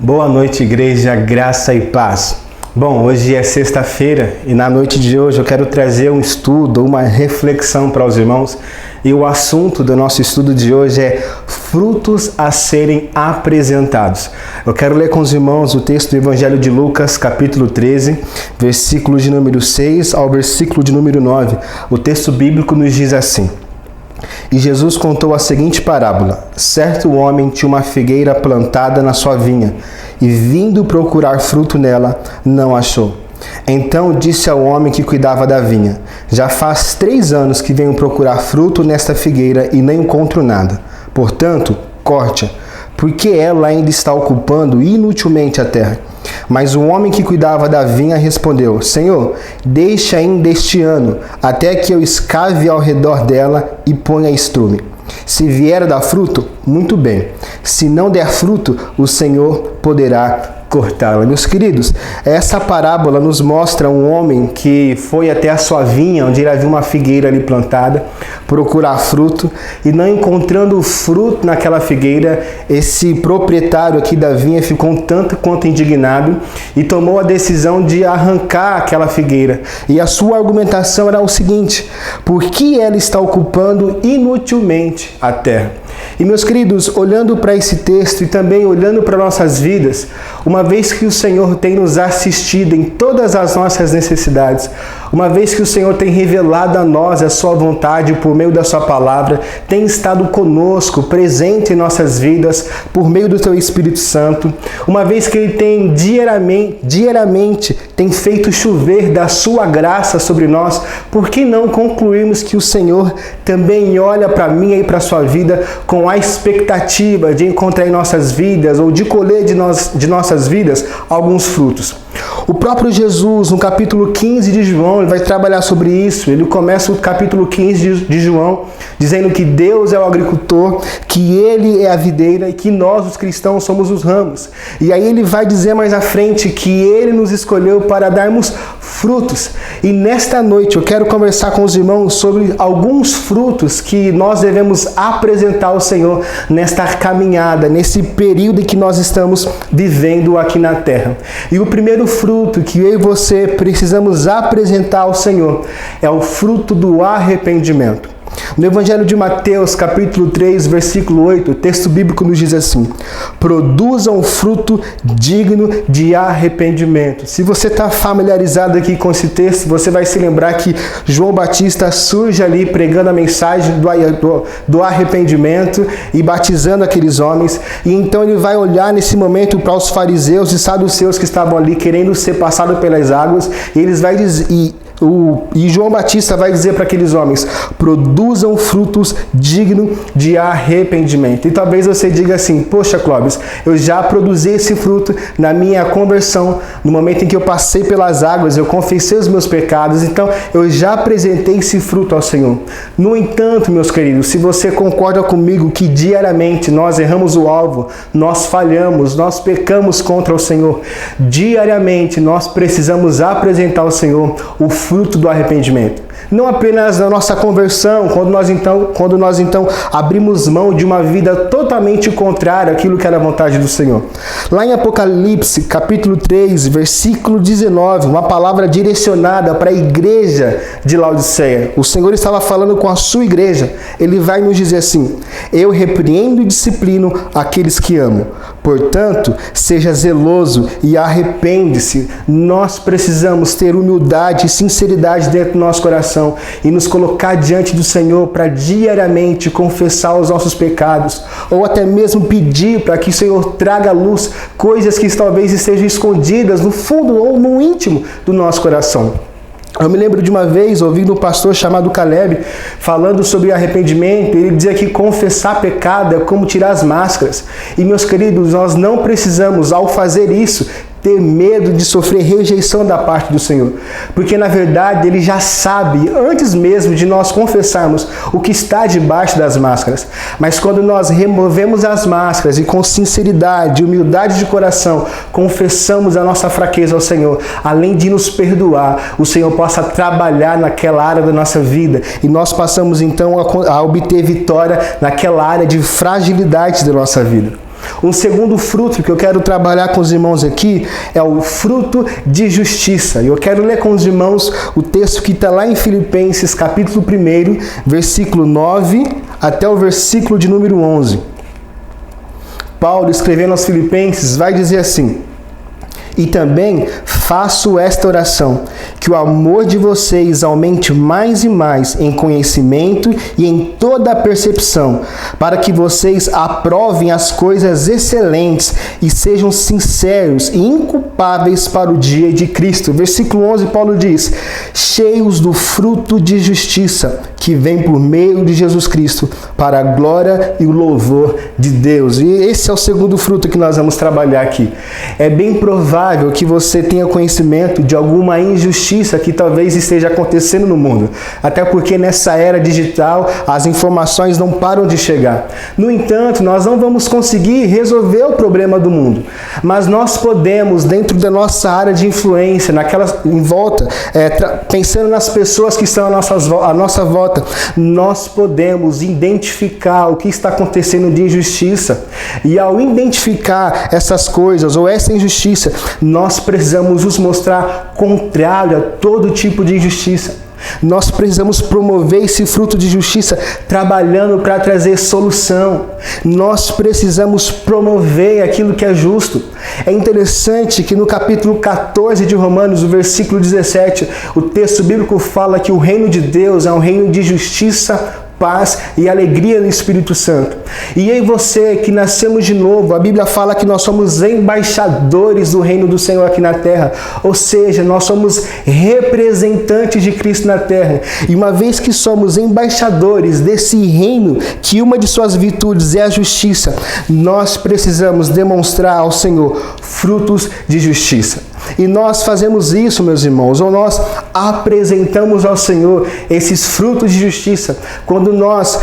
Boa noite, igreja, graça e paz. Bom, hoje é sexta-feira e na noite de hoje eu quero trazer um estudo, uma reflexão para os irmãos. E o assunto do nosso estudo de hoje é frutos a serem apresentados. Eu quero ler com os irmãos o texto do Evangelho de Lucas, capítulo 13, versículo de número 6 ao versículo de número 9. O texto bíblico nos diz assim: E Jesus contou a seguinte parábola: Certo homem tinha uma figueira plantada na sua vinha, e vindo procurar fruto nela, não achou. Então disse ao homem que cuidava da vinha: Já faz 3 anos que venho procurar fruto nesta figueira e não encontro nada. Portanto, corte-a, porque ela ainda está ocupando inutilmente a terra. Mas o homem que cuidava da vinha respondeu: Senhor, deixa ainda este ano, até que eu escave ao redor dela e ponha estrume. Se vier a dar fruto, muito bem. Se não der fruto, o Senhor poderá cortá-la. Meus queridos, essa parábola nos mostra um homem que foi até a sua vinha, onde ele havia uma figueira ali plantada, procurar fruto, e não encontrando fruto naquela figueira, esse proprietário aqui da vinha ficou um tanto quanto indignado e tomou a decisão de arrancar aquela figueira. E a sua argumentação era o seguinte: por que ela está ocupando inutilmente a terra? E meus queridos, olhando para esse texto e também olhando para nossas vidas, uma vez que o Senhor tem nos assistido em todas as nossas necessidades, uma vez que o Senhor tem revelado a nós a sua vontade por meio da sua palavra, tem estado conosco, presente em nossas vidas por meio do teu Espírito Santo, uma vez que Ele tem diariamente tem feito chover da sua graça sobre nós, por que não concluirmos que o Senhor também olha para mim e para a sua vida com a expectativa de encontrar em nossas vidas ou de colher de nossas vidas alguns frutos? O próprio Jesus, no capítulo 15 de João, ele vai trabalhar sobre isso. Ele começa o capítulo 15 de João dizendo que Deus é o agricultor, que Ele é a videira e que nós, os cristãos, somos os ramos. E aí ele vai dizer mais à frente que Ele nos escolheu para darmos frutos. E nesta noite eu quero conversar com os irmãos sobre alguns frutos que nós devemos apresentar ao Senhor nesta caminhada, nesse período em que nós estamos vivendo aqui na terra. E o primeiro fruto que eu e você precisamos apresentar ao Senhor é o fruto do arrependimento. No Evangelho de Mateus, capítulo 3, versículo 8, o texto bíblico nos diz assim: produzam fruto digno de arrependimento. Se você está familiarizado aqui com esse texto, você vai se lembrar que João Batista surge ali pregando a mensagem do arrependimento e batizando aqueles homens. E então ele vai olhar nesse momento para os fariseus e saduceus que estavam ali querendo ser passados pelas águas, e eles vai dizer... E João Batista vai dizer para aqueles homens: produzam frutos dignos de arrependimento. E talvez você diga assim: poxa, Clóvis, eu já produzi esse fruto na minha conversão, no momento em que eu passei pelas águas, eu confessei os meus pecados, então eu já apresentei esse fruto ao Senhor. No entanto, meus queridos, se você concorda comigo que diariamente nós erramos o alvo, nós falhamos, nós pecamos contra o Senhor, diariamente nós precisamos apresentar ao Senhor o fruto do arrependimento. Não apenas na nossa conversão, quando nós então abrimos mão de uma vida totalmente contrária àquilo que era a vontade do Senhor. Lá em Apocalipse, capítulo 3, versículo 19, uma palavra direcionada para a igreja de Laodiceia. O Senhor estava falando com a sua igreja. Ele vai nos dizer assim: eu repreendo e disciplino aqueles que amo. Portanto, seja zeloso e arrepende-se. Nós precisamos ter humildade e sinceridade dentro do nosso coração e nos colocar diante do Senhor para diariamente confessar os nossos pecados, ou até mesmo pedir para que o Senhor traga à luz coisas que talvez estejam escondidas no fundo ou no íntimo do nosso coração. Eu me lembro de uma vez ouvindo um pastor chamado Caleb falando sobre arrependimento. Ele dizia que confessar pecado é como tirar as máscaras. E meus queridos, nós não precisamos, ao fazer isso, ter medo de sofrer rejeição da parte do Senhor. Porque na verdade Ele já sabe, antes mesmo de nós confessarmos, o que está debaixo das máscaras. Mas quando nós removemos as máscaras e com sinceridade, humildade de coração, confessamos a nossa fraqueza ao Senhor, além de nos perdoar, o Senhor possa trabalhar naquela área da nossa vida e nós passamos então a obter vitória naquela área de fragilidade da nossa vida. Um segundo fruto que eu quero trabalhar com os irmãos aqui é o fruto de justiça. E eu quero ler com os irmãos o texto que está lá em Filipenses, capítulo 1, versículo 9 até o versículo de número 11. Paulo, escrevendo aos Filipenses, vai dizer assim: e também faço esta oração, que o amor de vocês aumente mais e mais em conhecimento e em toda a percepção, para que vocês aprovem as coisas excelentes e sejam sinceros e inculpáveis para o dia de Cristo. Versículo 11, Paulo diz: cheios do fruto de justiça, que vem por meio de Jesus Cristo, para a glória e o louvor de Deus. E esse é o segundo fruto que nós vamos trabalhar aqui. É bem provável que você tenha conhecimento de alguma injustiça que talvez esteja acontecendo no mundo. Até porque nessa era digital as informações não param de chegar. No entanto, nós não vamos conseguir resolver o problema do mundo. Mas nós podemos, dentro da nossa área de influência, em volta, pensando nas pessoas que estão à nossa volta, nós podemos identificar o que está acontecendo de injustiça. E ao identificar essas coisas ou essa injustiça, nós precisamos nos mostrar contrário a todo tipo de injustiça. Nós precisamos promover esse fruto de justiça trabalhando para trazer solução. Nós precisamos promover aquilo que é justo. É interessante que no capítulo 14 de Romanos, o versículo 17, o texto bíblico fala que o reino de Deus é um reino de justiça, paz e alegria no Espírito Santo. E eu e você que nascemos de novo, a Bíblia fala que nós somos embaixadores do reino do Senhor aqui na terra. Ou seja, nós somos representantes de Cristo na terra. E uma vez que somos embaixadores desse reino, que uma de suas virtudes é a justiça, nós precisamos demonstrar ao Senhor frutos de justiça. E nós fazemos isso, meus irmãos, ou nós apresentamos ao Senhor esses frutos de justiça quando nós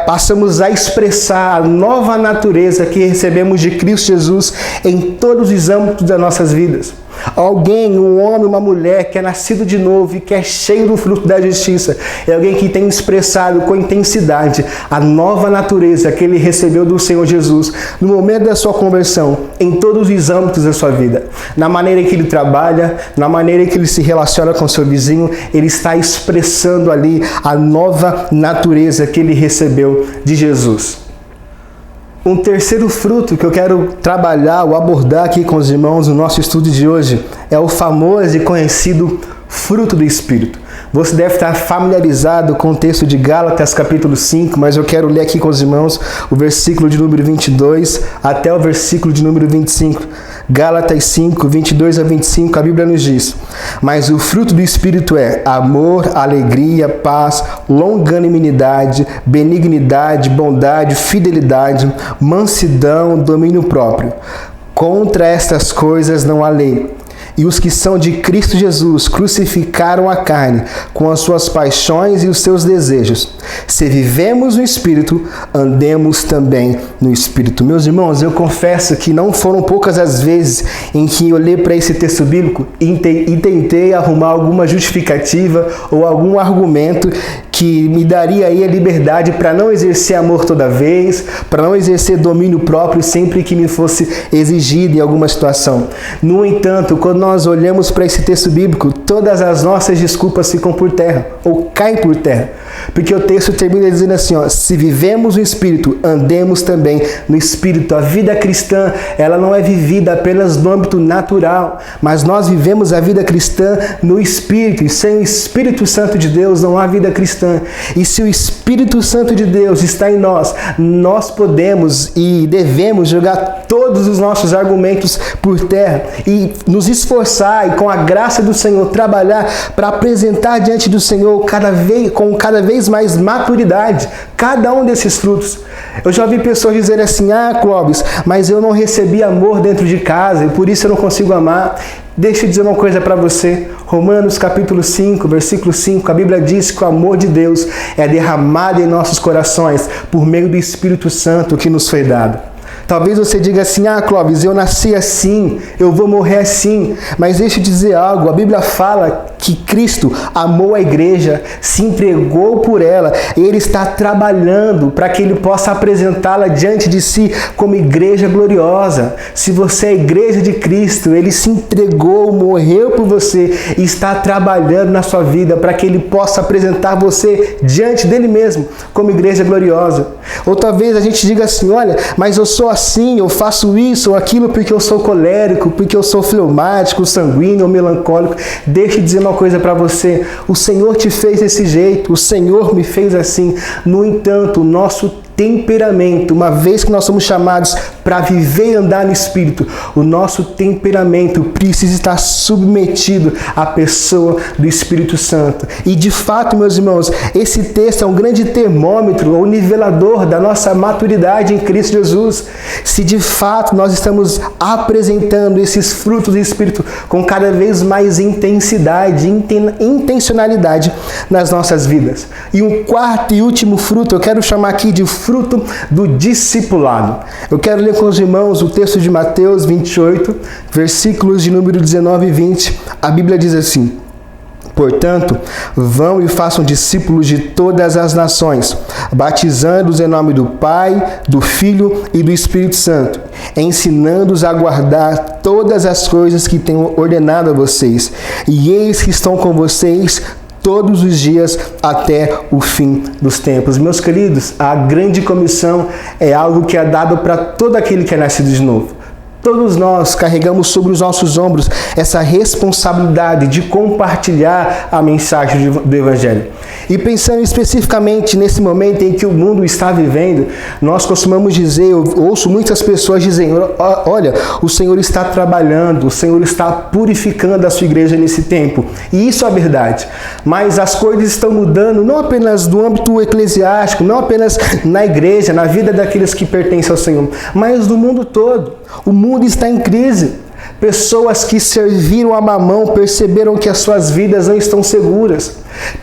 passamos a expressar a nova natureza que recebemos de Cristo Jesus em todos os âmbitos das nossas vidas. Alguém, um homem, uma mulher que é nascido de novo e que é cheio do fruto da justiça, é alguém que tem expressado com intensidade a nova natureza que ele recebeu do Senhor Jesus no momento da sua conversão, em todos os âmbitos da sua vida. Na maneira que ele trabalha, na maneira que ele se relaciona com seu vizinho, ele está expressando ali a nova natureza que ele recebeu de Jesus. Um terceiro fruto que eu quero trabalhar ou abordar aqui com os irmãos no nosso estudo de hoje é o famoso e conhecido fruto do Espírito. Você deve estar familiarizado com o texto de Gálatas capítulo 5, mas eu quero ler aqui com os irmãos o versículo de número 22 até o versículo de número 25. Gálatas 5, 22 a 25, a Bíblia nos diz: mas o fruto do Espírito é amor, alegria, paz, longanimidade, benignidade, bondade, fidelidade, mansidão, domínio próprio. Contra estas coisas não há lei. E os que são de Cristo Jesus crucificaram a carne com as suas paixões e os seus desejos. Se vivemos no Espírito, andemos também no Espírito. Meus irmãos, eu confesso que não foram poucas as vezes em que eu olhei para esse texto bíblico e tentei arrumar alguma justificativa ou algum argumento que me daria aí a liberdade para não exercer amor toda vez, para não exercer domínio próprio sempre que me fosse exigido em alguma situação. No entanto, quando nós olhamos para esse texto bíblico, todas as nossas desculpas ficam por terra, ou caem por terra. Porque o texto termina dizendo assim, se vivemos no Espírito, andemos também no Espírito. A vida cristã, ela não é vivida apenas no âmbito natural, mas nós vivemos a vida cristã no Espírito. E sem o Espírito Santo de Deus não há vida cristã. E se o Espírito Santo de Deus está em nós, nós podemos e devemos jogar todos os nossos argumentos por terra e nos esforçar e com a graça do Senhor trabalhar para apresentar diante do Senhor com cada vez mais maturidade cada um desses frutos. Eu já ouvi pessoas dizerem assim, Clóvis, mas eu não recebi amor dentro de casa e por isso eu não consigo amar. Deixa eu dizer uma coisa para você. Romanos capítulo 5, versículo 5, a Bíblia diz que o amor de Deus é derramado em nossos corações por meio do Espírito Santo que nos foi dado. Talvez você diga assim: ah, Clóvis, eu nasci assim, eu vou morrer assim. Mas deixa eu dizer algo, a Bíblia fala que Cristo amou a igreja, se entregou por ela, e Ele está trabalhando para que Ele possa apresentá-la diante de si como igreja gloriosa. Se você é a igreja de Cristo, Ele se entregou, morreu por você e está trabalhando na sua vida para que Ele possa apresentar você diante dele mesmo como igreja gloriosa. Ou talvez a gente diga assim: olha, mas eu sou assim, eu faço isso ou aquilo porque eu sou colérico, porque eu sou fleumático, sanguíneo ou melancólico. Deixa eu dizer uma coisa para você: o Senhor te fez desse jeito, o Senhor me fez assim. No entanto, o nosso temperamento, uma vez que nós somos chamados para viver e andar no Espírito, o nosso temperamento precisa estar submetido à pessoa do Espírito Santo. E de fato, meus irmãos, esse texto é um grande termômetro ou nivelador da nossa maturidade em Cristo Jesus. Se de fato nós estamos apresentando esses frutos do Espírito com cada vez mais intensidade, intencionalidade nas nossas vidas. E um quarto e último fruto, eu quero chamar aqui de fruto do discipulado. Eu quero ler com os irmãos o texto de Mateus 28, versículos de número 19 e 20. A Bíblia diz assim: portanto, vão e façam discípulos de todas as nações, batizando-os em nome do Pai, do Filho e do Espírito Santo, ensinando-os a guardar todas as coisas que tenho ordenado a vocês. E eis que estão com vocês todos os dias até o fim dos tempos. Meus queridos, a grande comissão é algo que é dado para todo aquele que é nascido de novo. Todos nós carregamos sobre os nossos ombros essa responsabilidade de compartilhar a mensagem do Evangelho. E pensando especificamente nesse momento em que o mundo está vivendo, nós costumamos dizer, eu ouço muitas pessoas dizendo: olha, o Senhor está trabalhando, o Senhor está purificando a sua igreja nesse tempo. E isso é verdade. Mas as coisas estão mudando não apenas no âmbito eclesiástico, não apenas na igreja, na vida daqueles que pertencem ao Senhor, mas no mundo todo. O mundo está em crise. Pessoas que serviram a Mamão perceberam que as suas vidas não estão seguras.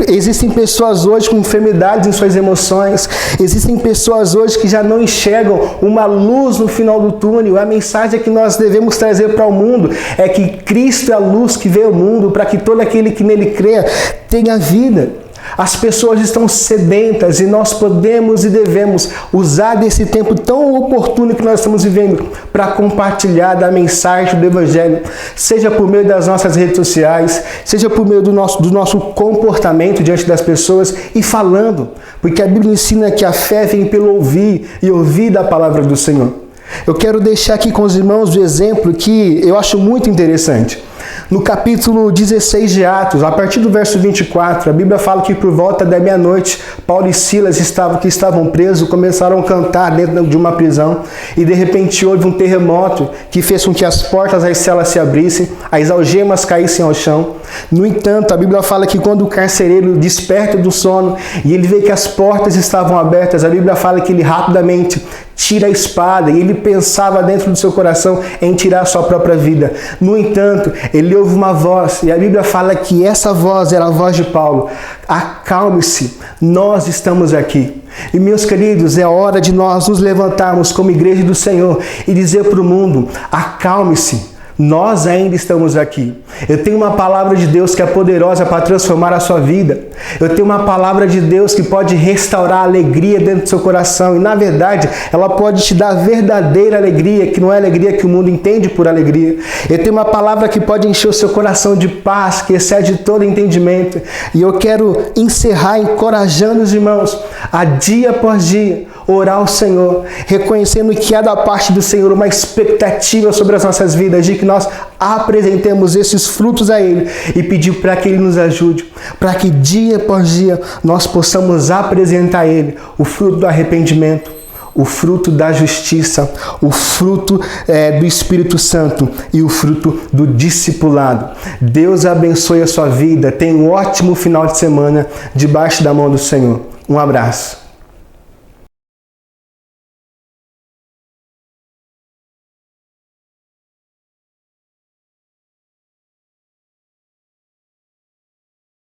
Existem pessoas hoje com enfermidades em suas emoções. Existem pessoas hoje que já não enxergam uma luz no final do túnel. A mensagem que nós devemos trazer para o mundo é que Cristo é a luz que veio ao mundo para que todo aquele que nele crê tenha vida. As pessoas estão sedentas e nós podemos e devemos usar desse tempo tão oportuno que nós estamos vivendo para compartilhar da mensagem do Evangelho, seja por meio das nossas redes sociais, seja por meio do nosso comportamento diante das pessoas e falando, porque a Bíblia ensina que a fé vem pelo ouvir e ouvir da palavra do Senhor. Eu quero deixar aqui com os irmãos o exemplo que eu acho muito interessante. No capítulo 16 de Atos, a partir do verso 24, a Bíblia fala que por volta da meia-noite, Paulo e Silas que estavam presos, começaram a cantar dentro de uma prisão e de repente houve um terremoto que fez com que as portas das celas se abrissem, as algemas caíssem ao chão. No entanto, a Bíblia fala que quando o carcereiro desperta do sono e ele vê que as portas estavam abertas, a Bíblia fala que ele rapidamente tira a espada e ele pensava dentro do seu coração em tirar a sua própria vida. No entanto, ele ouve uma voz e a Bíblia fala que essa voz era a voz de Paulo: acalme-se, nós estamos aqui. E meus queridos, é hora de nós nos levantarmos como igreja do Senhor e dizer para o mundo: acalme-se, nós ainda estamos aqui. Eu tenho uma palavra de Deus que é poderosa para transformar a sua vida. Eu tenho uma palavra de Deus que pode restaurar a alegria dentro do seu coração. E na verdade, ela pode te dar verdadeira alegria, que não é a alegria que o mundo entende por alegria. Eu tenho uma palavra que pode encher o seu coração de paz, que excede todo entendimento. E eu quero encerrar encorajando os irmãos a dia após dia orar ao Senhor, reconhecendo que há da parte do Senhor uma expectativa sobre as nossas vidas, de que nós apresentemos esses frutos a Ele e pedir para que Ele nos ajude, para que dia após dia nós possamos apresentar a Ele o fruto do arrependimento, o fruto da justiça, o fruto do Espírito Santo e o fruto do discipulado. Deus abençoe a sua vida. Tenha um ótimo final de semana debaixo da mão do Senhor. Um abraço.